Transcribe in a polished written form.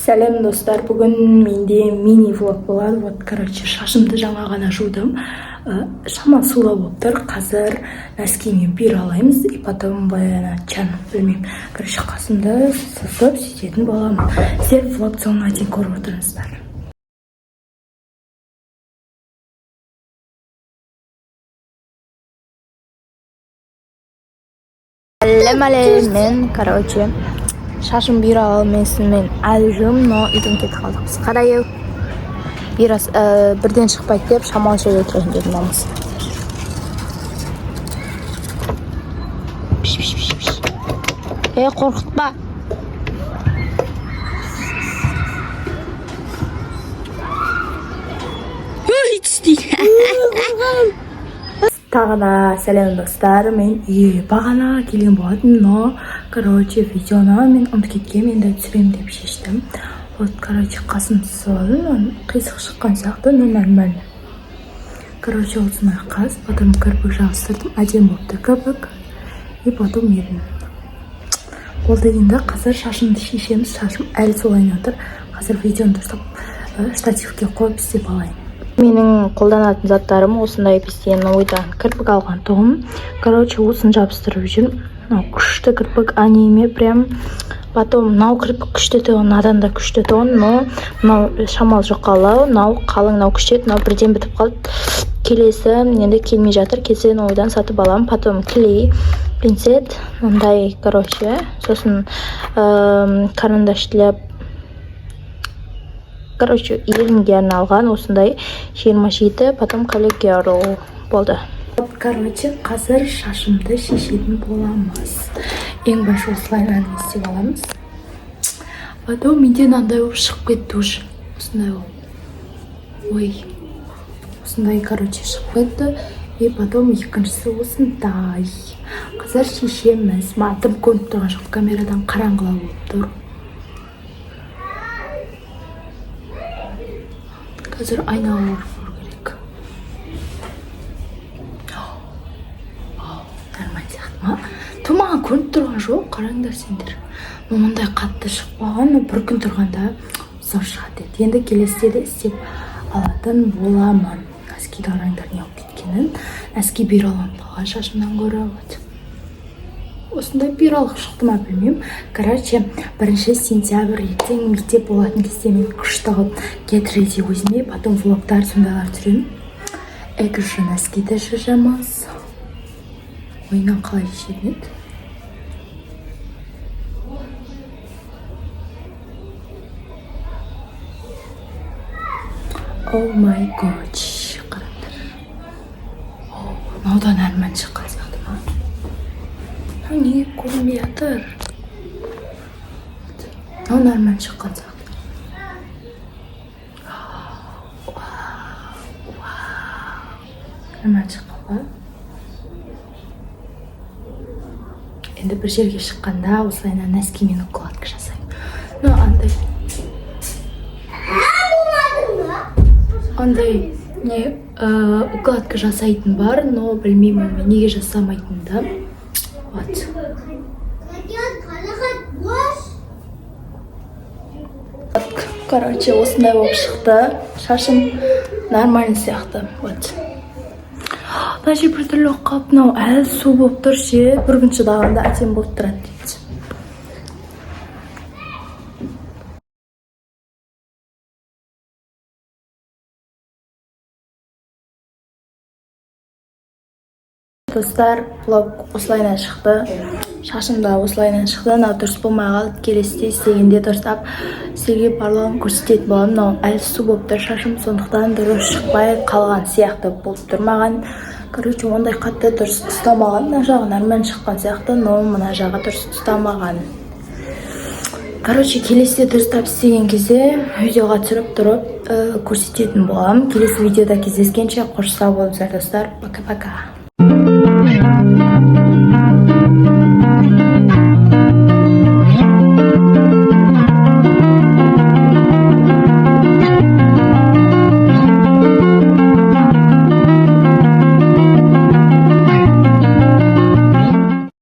Сәлем достар, бүгін менде мини влог болады. Вот, шашымды жаңа ғана жудым. Шамал сулы болып тұр. Қазір нәскимен бир алаймыз. И потом чан, білмеймін. Қасымда сызып сөйтетін боламын. Сіздер влог соңына дейін көріп отырыңыздар. Мен, шашым бир алмесімен әлі жүрмін, но үйден кетіп қалдық. Қарайы бірден шықпайды деп шамал жер өтірген дедім намыз. Қорқытпа. Тағы да сәлем достар, мен бағана келген болатын, но видеоны мен ұмытып кеткенмін, енді түсірем деп шештім. Вот, қасын түсіп қисық шыққан сияқты, но нормально. Осындай қас, потом кірпік жабыстырдым, әдем болыпты кірпік, и потом ерін. Болды енді қазір шашымды шешеміз, шашым әлі солайын отыр. Қазір видеоны дұрыстап штативке қойып істеп алайын. Менің қолданатын заттарым осындай пестен ойдан кірпік алған тұғым. Осын жабыстырып жүрмін. Күшті кірпік анеме прям. Потом нау кірпік күшті тұғын, надан да күшті тұғын, но шамал жұқалы, нау қалың, нау күштет, нау бірден бітіп қалды. Келесі енді келмей жатыр, келсен ойдан сатып алам. Потом клей, пинцет, мындай, сосын карандаштілеп, ерінге арналған осындай 27, потом коллеге болды. Қазір шашымды шешетін боламыз. Ең башы осылайнан істеп аламыз. Потом менде мынандай болып шығып кетті уже. Осындай болып. Ой. Осындай, шығып кетті. И потом екіншісі осындай. Қазір шешеміз. Матым көрініп тұрған жоқ, камерадан қараңғылау болып тұр. Қазір айналар көру керек. Нормально сияқты ма? Тұмаған көрініп тұрған жоқ, қараңдар сендер. Мұндай қатты шықпаған, бір күн тұрғанда зор шығады. Енді келесіде де істеп алатын боламын. Нәскиді қараңдар не алып кеткенін. Нәски бир алам болған шашымнан көрі. Осындай бир алып шықты ма білмеймін. 1 сентябрь ертең мектеп болатын кезде мен күшті қылып get ready өзіме, потом влогтар сондайлар түсіремін. Экші нәскиді шашамыз. Ойынан қалай шешетін еді? Oh my god, қараңдар. Мынаудан әрмән шыққан сияқты ма? Неге көрінбей жатыр? Мынау әрмән шыққан сияқты. Әрмән шыққан ба? Енді бір жерге шыққанда осылайна нәскимен укладка жасаймын. Но андай укладка жасайтын бар, но білмеймін неге жасамайтынды. Вот. Осындай болып шықты. Шашым нормально сияқты. Вот. Даже бір түрлі қалып, әлі су болып тұр ше. Бір күн шыдағанда әтем болып тұрады дейді. Достар, влог осылайнан шықты. Шашым да осылайнан шықты. Дұрыс болмай қалды. Келесіде істегенде дұрыстап сізге барлығын көрсететін боламын. Әлі су болып тұр шашым, сондықтан дұрыс шықпай қалған сияқты болып тұрмаған. Ондай қатты дұрыс ұстамаған. Мына жағы нормально шыққан сияқты, но мына жағы дұрыс ұстамаған. Келесіде дұрыстап істеген кезде видеоға түсіріп тұрып көрсететін боламын. Келесі видеода кездескенше қош сау болыңыздар достар. Пока-пока.